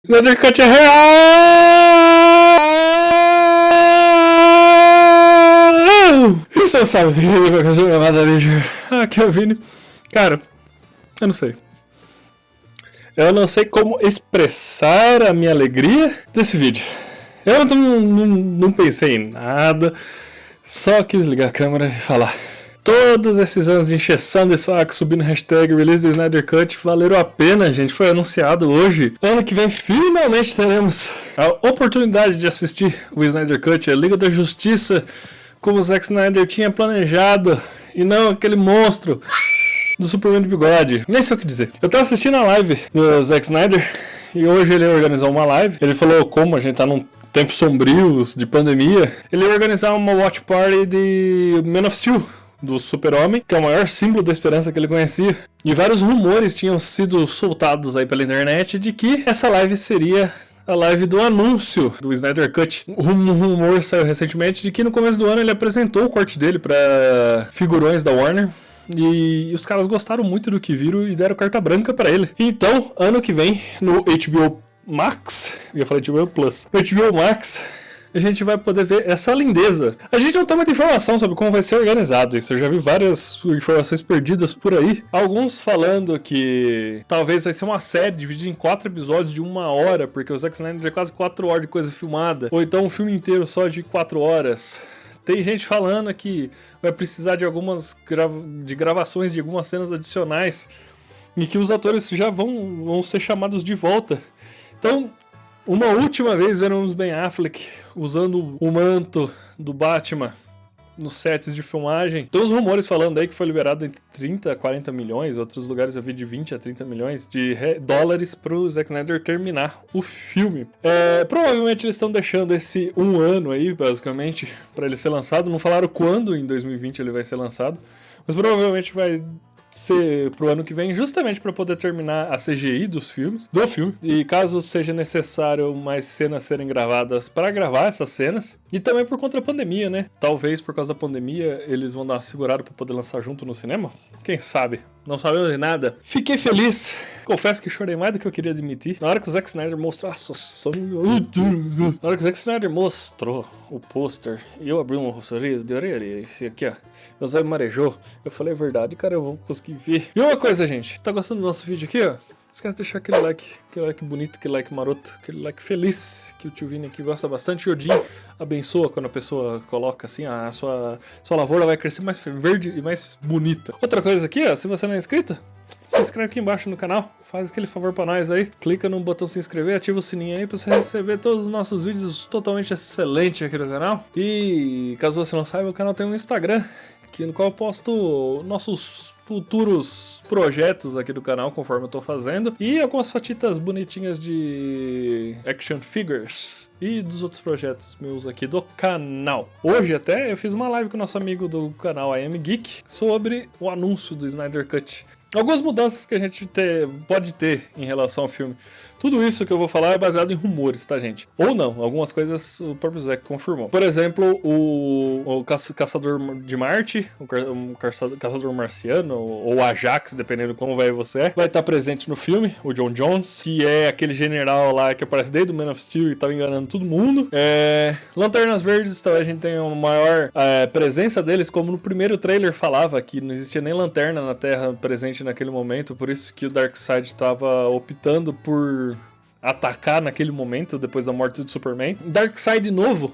Snyder Cut é real! Isso eu sabia, vai fazer uma chamada vídeo. Aqui é o Vini. Cara, eu não sei. Eu não sei como expressar a minha alegria desse vídeo. Eu não pensei em nada, só quis ligar a câmera e falar. Todos esses anos de encheção de saco, subindo hashtag release do Snyder Cut, valeram a pena, gente. Foi anunciado hoje. Ano que vem, finalmente teremos a oportunidade de assistir o Snyder Cut, a Liga da Justiça, como o Zack Snyder tinha planejado, e não aquele monstro do Superman de bigode. Nem sei o que dizer. Eu tava assistindo a live do Zack Snyder, e hoje ele organizou uma live. Ele falou como a gente tá num tempos sombrios de pandemia. Ele ia organizar uma watch party de Man of Steel, do Super-Homem, que é o maior símbolo da esperança que ele conhecia. E vários rumores tinham sido soltados aí pela internet de que essa live seria a live do anúncio do Snyder Cut. Um rumor saiu recentemente de que no começo do ano ele apresentou o corte dele para figurões da Warner. E os caras gostaram muito do que viram e deram carta branca para ele. Então, ano que vem, no HBO Max, eu ia falar HBO Plus, no HBO Max, a gente vai poder ver essa lindeza. A gente não tem muita informação sobre como vai ser organizado isso. Eu já vi várias informações perdidas por aí. Alguns falando que talvez vai ser uma série dividida em 4 episódios de 1 hora, porque o Zack Snyder é quase 4 horas de coisa filmada. Ou então um filme inteiro só de 4 horas. Tem gente falando que vai precisar de algumas gravações de algumas cenas adicionais e que os atores já vão ser chamados de volta. Então, uma última vez veremos Ben Affleck usando o manto do Batman nos sets de filmagem. Tem uns rumores falando aí que foi liberado entre 30 a 40 milhões, outros lugares eu vi de 20 a 30 milhões de dólares pro Zack Snyder terminar o filme. Provavelmente eles estão deixando esse 1 ano aí, basicamente, para ele ser lançado. Não falaram quando em 2020 ele vai ser lançado, mas provavelmente vai ser pro ano que vem, justamente para poder terminar a CGI do filme. E caso seja necessário mais cenas serem gravadas para gravar essas cenas. E também por conta da pandemia, né? Talvez por causa da pandemia eles vão dar uma segurada para poder lançar junto no cinema. Quem sabe? Não sabemos de nada. Fiquei feliz. Confesso que chorei mais do que eu queria admitir. Na hora que o Zack Snyder mostrou... Na hora que o Zack Snyder mostrou o pôster e eu abri um sorriso de orelha, esse aqui, ó. Meu zóio marejou. Eu falei, é verdade, cara, eu vou conseguir ver. E uma coisa, gente. Se tá gostando do nosso vídeo aqui, ó, não esquece de deixar aquele like bonito, aquele like maroto, aquele like feliz, que o tio Vini aqui gosta bastante. O Odin abençoa quando a pessoa coloca assim, a sua lavoura vai crescer mais verde e mais bonita. Outra coisa aqui, ó, se você não é inscrito, se inscreve aqui embaixo no canal, faz aquele favor pra nós aí, clica no botão se inscrever, ativa o sininho aí pra você receber todos os nossos vídeos totalmente excelentes aqui do canal. E caso você não saiba, o canal tem um Instagram, no qual eu posto nossos futuros projetos aqui do canal, conforme eu tô fazendo, e algumas fotitas bonitinhas de action figures e dos outros projetos meus aqui do canal. Hoje até eu fiz uma live com o nosso amigo do canal I Am Geek sobre o anúncio do Snyder Cut. Algumas mudanças que a gente pode ter em relação ao filme. Tudo isso que eu vou falar é baseado em rumores, tá, gente? Ou não, algumas coisas o próprio Zack confirmou. Por exemplo, o Caçador de Marte, o Caçador Marciano, ou Ajax, dependendo de como velho você é, vai estar presente no filme, o John Jones, que é aquele general lá que aparece desde o Man of Steel e tava enganando todo mundo. Lanternas Verdes, talvez a gente tenha uma maior presença deles, como no primeiro trailer falava que não existia nem lanterna na Terra presente naquele momento, por isso que o Darkseid estava optando por atacar naquele momento, depois da morte do Superman. Darkseid novo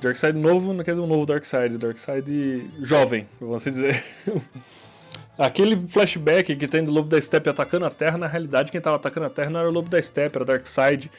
não quer dizer um novo Darkseid jovem, vamos dizer. Aquele flashback que tem do Lobo da Steppe atacando a Terra, na realidade quem estava atacando a Terra não era o Lobo da Steppe, era o Darkseid.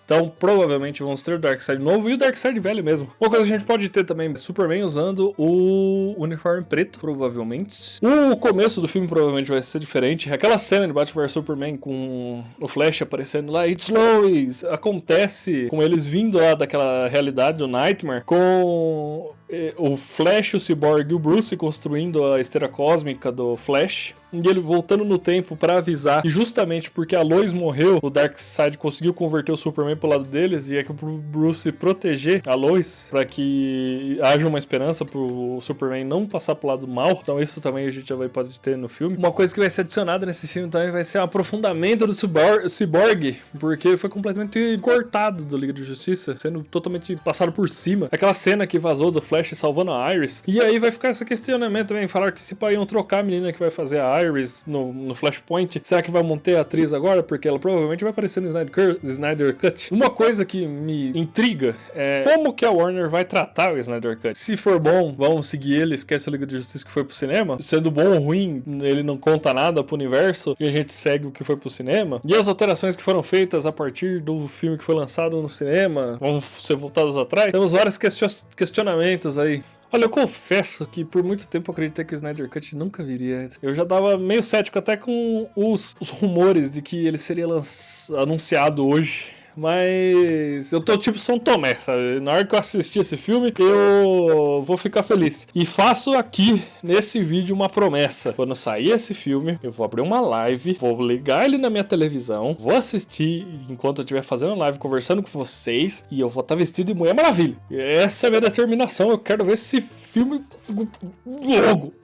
Então, provavelmente vamos ter o Darkseid novo e o Darkseid velho mesmo. Uma coisa que a gente pode ter também, Superman usando o uniforme preto, provavelmente. O começo do filme provavelmente vai ser diferente. Aquela cena de Batman vs Superman com o Flash aparecendo lá, It's Lois, acontece com eles vindo lá daquela realidade do Nightmare, com o Flash, o Cyborg e o Bruce construindo a esteira cósmica do Flash. E ele voltando no tempo pra avisar. E justamente porque a Lois morreu, o Darkseid conseguiu converter o Superman pro lado deles. E é que o Bruce proteger a Lois pra que haja uma esperança pro Superman não passar pro lado mal. Então isso também a gente já pode ter no filme. Uma coisa que vai ser adicionada nesse filme também vai ser o aprofundamento do Cyborg. Porque ele foi completamente cortado do Liga da Justiça, sendo totalmente passado por cima. Aquela cena que vazou do Flash salvando a Iris. E aí vai ficar esse questionamento também. Falar que se iam trocar a menina que vai fazer a Iris no Flashpoint, será que vai manter a atriz agora? Porque ela provavelmente vai aparecer no Snyder Cut. Uma coisa que me intriga é como que a Warner vai tratar o Snyder Cut. Se for bom, vamos seguir ele, esquece a Liga da Justiça que foi pro cinema. Sendo bom ou ruim, ele não conta nada pro universo e a gente segue o que foi pro cinema. E as alterações que foram feitas a partir do filme que foi lançado no cinema vão ser voltadas atrás. Temos vários questionamentos aí. Olha, eu confesso que por muito tempo eu acreditei que o Snyder Cut nunca viria. Eu já tava meio cético até com os rumores de que ele seria anunciado hoje. Mas eu tô tipo São Tomé, sabe? Na hora que eu assistir esse filme, eu vou ficar feliz. E faço aqui, nesse vídeo, uma promessa. Quando sair esse filme, eu vou abrir uma live, vou ligar ele na minha televisão, vou assistir enquanto eu estiver fazendo live, conversando com vocês, e eu vou estar vestido de Mulher Maravilha. E essa é a minha determinação, eu quero ver esse filme logo.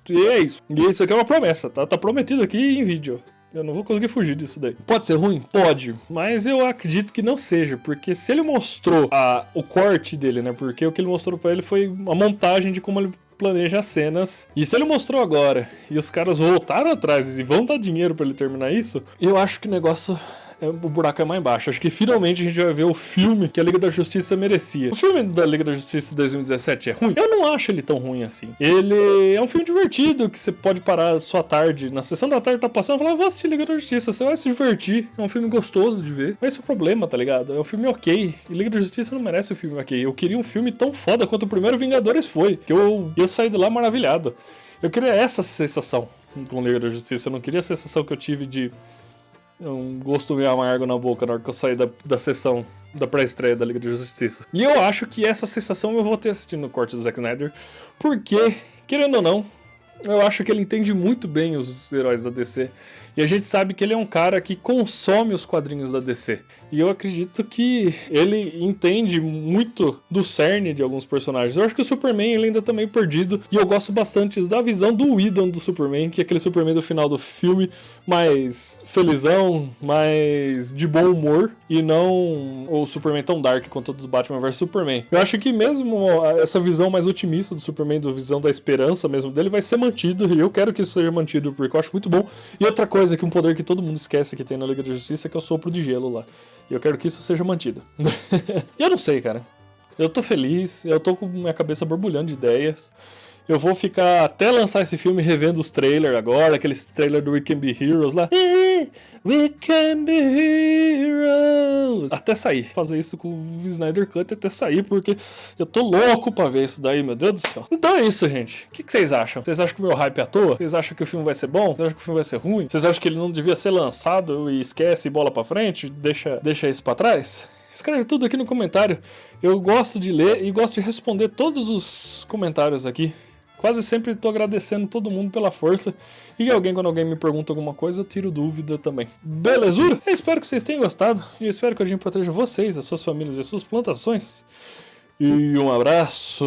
E é isso. E isso aqui é uma promessa, tá? Tá prometido aqui em vídeo. Eu não vou conseguir fugir disso daí. Pode ser ruim? Pode. Mas eu acredito que não seja. Porque se ele mostrou o corte dele, né? Porque o que ele mostrou pra ele foi uma montagem de como ele planeja as cenas. E se ele mostrou agora e os caras voltaram atrás e vão dar dinheiro pra ele terminar isso, eu acho que o negócio... o buraco é mais baixo. Acho que finalmente a gente vai ver o filme que a Liga da Justiça merecia. O filme da Liga da Justiça de 2017 é ruim? Eu não acho ele tão ruim assim. Ele é um filme divertido que você pode parar a sua tarde, na sessão da tarde tá passando e falar, vou assistir Liga da Justiça, você vai se divertir. É um filme gostoso de ver. Mas esse é o problema, tá ligado? É um filme ok. E Liga da Justiça não merece um filme ok. Eu queria um filme tão foda quanto o primeiro Vingadores foi. Que eu saí de lá maravilhado. Eu queria essa sensação com Liga da Justiça. Eu não queria a sensação que eu tive de um gosto meio amargo na boca na hora que eu saí da sessão da pré-estreia da Liga da Justiça. E eu acho que essa sensação eu vou ter assistindo o corte do Zack Snyder, porque, querendo ou não, eu acho que ele entende muito bem os heróis da DC. E a gente sabe que ele é um cara que consome os quadrinhos da DC. E eu acredito que ele entende muito do cerne de alguns personagens. Eu acho que o Superman ele ainda tá meio perdido. E eu gosto bastante da visão do Whedon do Superman, que é aquele Superman do final do filme, mais felizão, mais de bom humor. E não o Superman tão dark quanto o do Batman vs Superman. Eu acho que mesmo essa visão mais otimista do Superman, da visão da esperança mesmo dele, vai ser mantido. E eu quero que isso seja mantido, porque eu acho muito bom. E outra coisa, que um poder que todo mundo esquece que tem na Liga da Justiça, que é o sopro de gelo lá. E eu quero que isso seja mantido. E eu não sei, cara. Eu tô feliz, eu tô com minha cabeça borbulhando de ideias. Eu vou ficar até lançar esse filme revendo os trailers agora, aqueles trailers do We Can Be Heroes lá. We Can Be Heroes. Até sair. Fazer isso com o Snyder Cut até sair, porque eu tô louco pra ver isso daí, meu Deus do céu. Então é isso, gente. O que vocês acham? Vocês acham que o meu hype é à toa? Vocês acham que o filme vai ser bom? Vocês acham que o filme vai ser ruim? Vocês acham que ele não devia ser lançado e esquece bola pra frente? Deixa isso pra trás? Escreve tudo aqui no comentário. Eu gosto de ler e gosto de responder todos os comentários aqui. Quase sempre tô agradecendo todo mundo pela força. E quando alguém me pergunta alguma coisa, eu tiro dúvida também. Belezura? Eu espero que vocês tenham gostado. E eu espero que a gente proteja vocês, as suas famílias e as suas plantações. E um abraço.